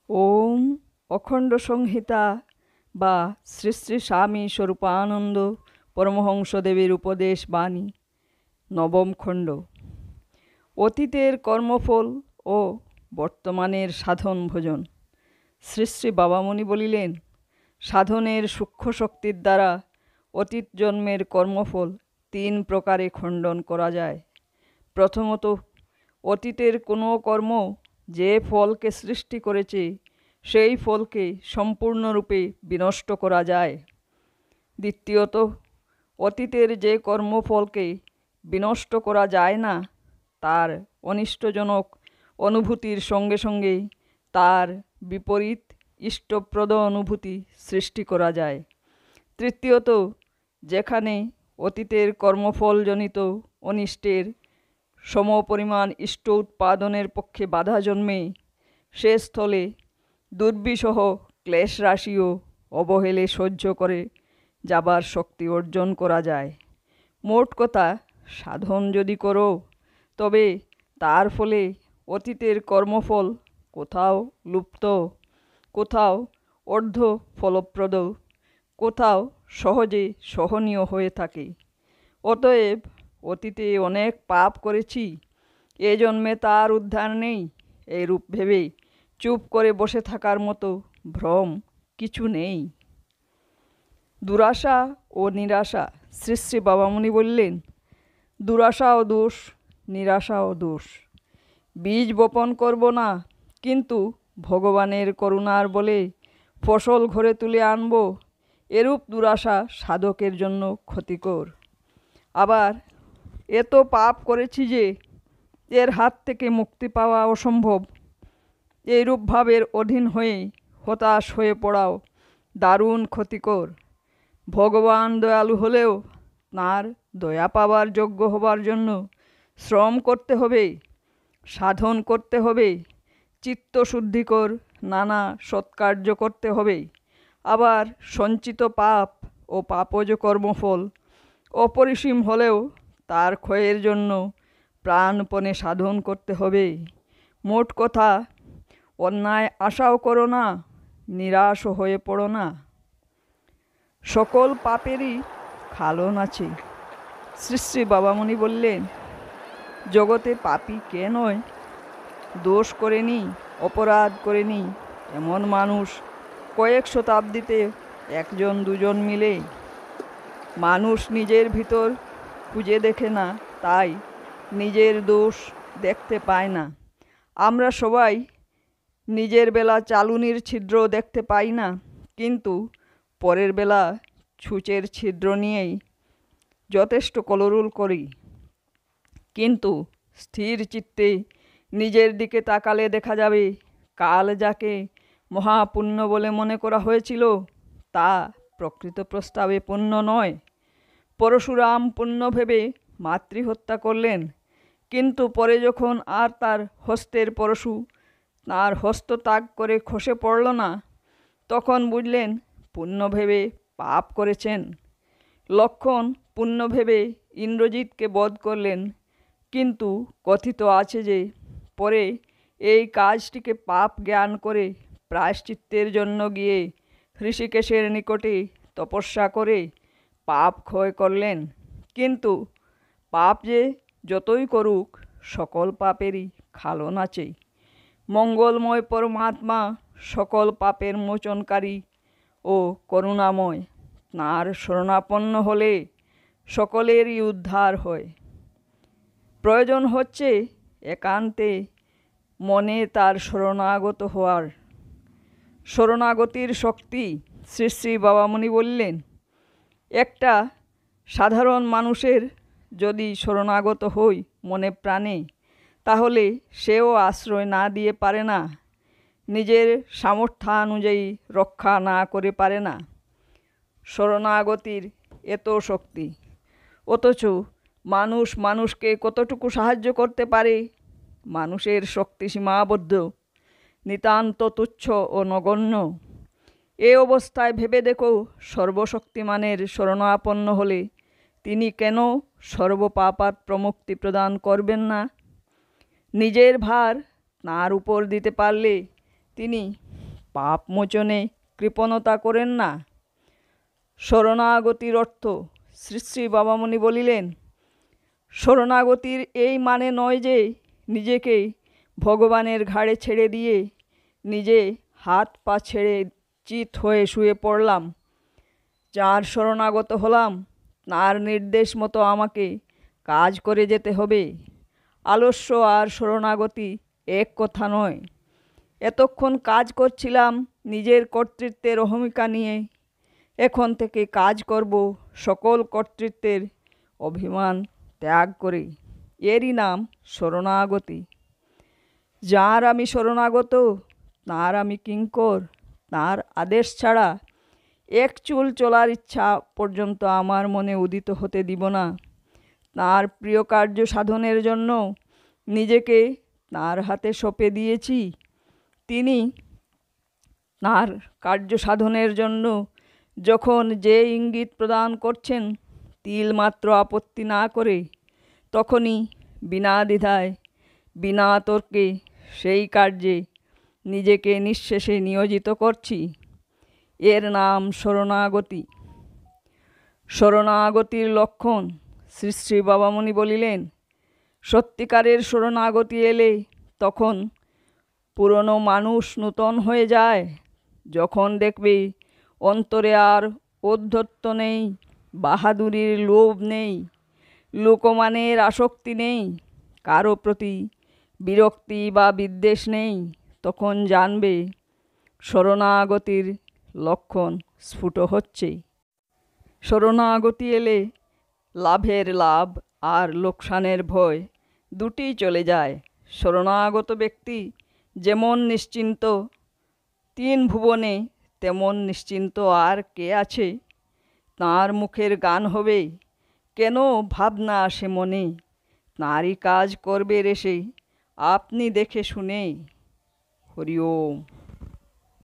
ওম অখণ্ড সংহিতা বা শ্রী শ্রী স্বামী স্বরূপানন্দ পরমহংসদেবের উপদেশ বাণী, নবম খণ্ড। অতীতের কর্মফল ও বর্তমানের সাধন ভোজন। শ্রী শ্রী বাবামণি বলিলেন, সাধনের সূক্ষ্ম শক্তির দ্বারা অতীত জন্মের কর্মফল 3 প্রকারে খণ্ডন করা যায়। প্রথমত, অতীতের কোনো কর্ম যে ফলকে সৃষ্টি করেছে সেই ফলকে সম্পূর্ণরূপে বিনষ্ট করা যায়। দ্বিতীয়ত, অতীতের যে কর্মফলকে বিনষ্ট করা যায় না তার অনিষ্টজনক অনুভূতির সঙ্গে সঙ্গে তার বিপরীত ইষ্টপ্রদ অনুভূতি সৃষ্টি করা যায়। তৃতীয়ত, যেখানে অতীতের কর্মফলজনিত অনিষ্টের সমপরিমাণ ইষ্ট উৎপাদনের পক্ষে বাধা জন্মে সে স্থলে দুর্বিষহ ক্লেশ রাশিও অবহেলে সহ্য করে যাবার শক্তি অর্জন করা যায়। মোট কথা, সাধন যদি করো তবে তার ফলে অতীতের কর্মফল কোথাও লুপ্ত, কোথাও অর্ধ ফলপ্রদ, কোথাও সহজে সহনীয় হয়ে থাকে। অতএব অতীতে অনেক পাপ করেছি, এ জন্মে তার উদ্ধার নেই, এইরূপ ভেবে চুপ করে বসে থাকার মতো ভ্রম কিছু নেই। দুরাশা ও নিরাশা। শ্রী শ্রী বাবামণি বললেন, দুরাশাও দোষ, নিরাশাও দোষ। বীজ বপন করব না, কিন্তু ভগবানের করুণার বলে ফসল ঘরে তুলে আনব, এরূপ দুরাশা সাধকের জন্য ক্ষতিকর। আবার এত পাপ করেছি যে এর হাত থেকে মুক্তি পাওয়া অসম্ভব, এইরূপ ভাবের অধীন হয়ে হতাশ হয়ে পড়াও দারুণ ক্ষতিকর। ভগবান দয়ালু হলেও তাঁর দয়া পাবার যোগ্য হবার জন্য শ্রম করতে হবে, সাধন করতে হবে, চিত্তশুদ্ধিকর নানা সৎকার্য করতে হবে। আবার সঞ্চিত পাপ ও পাপজ কর্মফল অপরিসীম হলেও তার ক্ষয়ের জন্য প্রাণপণে সাধন করতে হবে। মোট কথা, অন্যায় আশাও করো না, নিরাশও হয়ে পড়ো না। সকল পাপেরই খালন আছে। শ্রী শ্রী বাবামণি বললেন, জগতে পাপী কে নয়? দোষ করেনি, অপরাধ করেনি এমন মানুষ কয়েক শতাব্দীতে 1-2 মিলে। মানুষ নিজের ভিতর খুঁজে দেখে না, তাই নিজের দোষ দেখতে পায় না। আমরা সবাই নিজের বেলা চালুনির ছিদ্র দেখতে পাই না, কিন্তু পরের বেলা ছুঁচের ছিদ্র নিয়েই যথেষ্ট কলরুল করি। কিন্তু স্থির চিত্তে নিজের দিকে তাকালে দেখা যাবে কাল যাকে মহাপুণ্য বলে মনে করা হয়েছিল তা প্রকৃত প্রস্তাবে পুণ্য নয়। পরশুরাম পুণ্য ভেবে মাতৃহত্যা করলেন, কিন্তু পরে যখন আর তার হস্তের পরশু তাঁর হস্ত ত্যাগ করে খসে পড়ল না, তখন বুঝলেন পুণ্য ভেবে পাপ করেছেন। লক্ষণ পুণ্য ভেবে ইন্দ্রজিৎকে বধ করলেন, কিন্তু কথিত আছে যে পরে এই কাজটিকে পাপ জ্ঞান করে প্রায়শ্চিত্তের জন্য গিয়ে ঋষিকেশের নিকটে তপস্যা করে পাপ ক্ষয় করলেন। কিন্তু পাপ যে যতই করুক সকল পাপেরই খালন আছে। মঙ্গলময় পরমাত্মা সকল পাপের মোচনকারী ও করুণাময়। তাঁর শরণাপন্ন হলে সকলেরই উদ্ধার হয়। প্রয়োজন হচ্ছে একান্তে মনে তার শরণাগত হওয়ার। শরণাগতির শক্তি। শ্রী শ্রী বাবামণি বললেন, একটা সাধারণ মানুষের যদি শরণাগত হই মনে প্রাণে, তাহলে সেও আশ্রয় না দিয়ে পারে না, নিজের সামর্থ্যানুযায়ী রক্ষা না করে পারে না। শরণাগতির এত শক্তি, অথচ মানুষ মানুষকে কতটুকু সাহায্য করতে পারে? মানুষের শক্তি সীমাবদ্ধ, নিতান্ত তুচ্ছ ও নগণ্য। এ অবস্থায় ভেবে দেখো, সর্বশক্তিমানের শরণাপন্ন হলে তিনি কেন সর্বপাপাৎ প্রমুক্তি প্রদান করবেন না? নিজের ভার তাঁর উপর দিতে পারলে তিনি পাপ মোচনে কৃপণতা করেন না। শরণাগতির অর্থ শ্রী শ্রী বাবামণি বলিলেন, শরণাগতির এই মানে নয় যে নিজেকে ভগবানের ঘাড়ে ছেড়ে দিয়ে নিজে হাত পা ছেড়ে চিত হয়ে শুয়ে পড়লাম। যার শরণাগত হলাম তার নির্দেশ মতো আমাকে কাজ করে যেতে হবে। আলস্য আর শরণাগতি এক কথা নয়। এতক্ষণ কাজ করছিলাম নিজের কর্তৃত্বের অহমিকা নিয়ে, এখন থেকে কাজ করব সকল কর্তৃত্বের অভিমান ত্যাগ করে। এরই নাম শরণাগতি। যার আমি শরণাগত তার আমি কিঙ্কর, তার আদেশ ছাড়া এক চুল চলার ইচ্ছা পর্যন্ত আমার মনে উদিত হতে দিব না। তার প্রিয় কার্য সাধনের জন্য নিজেকে তার হাতে সঁপে দিয়েছি। তিনি তার কার্য সাধনের জন্য যখন যে ইঙ্গিত প্রদান করছেন তিল মাত্র আপত্তি না করে, তখনই বিনা দ্বিধায় বিনা তর্কে সেই কার্যে নিজেকে নিঃশেষে নিয়োজিত করছি। এর নাম শরণাগতি। শরণাগতির লক্ষণ শ্রী শ্রী বাবামণি বলিলেন, সত্যিকারের শরণাগতি এলে তখন পুরনো মানুষ নূতন হয়ে যায়। যখন দেখবে অন্তরে আর ঔদ্ধত্য নেই, বাহাদুরির লোভ নেই, লোকমানের আসক্তি নেই, কারো প্রতি বিরক্তি বা বিদ্বেষ নেই, তখন জানবে শরণাগতির লক্ষণ স্ফুট হচ্ছে। শরণাগতি এলে লাভের লাভ আর লোকসানের ভয় দুটিই চলে যায়। শরণাগত ব্যক্তি যেমন নিশ্চিন্ত তিন ভুবনে, তেমন নিশ্চিন্ত আর কে আছে? তাঁর মুখের গান হবে, কেন ভাবনা আসে মনে, তাঁরই কাজ করবে রেসে আপনি দেখে শুনে। হরি ওম।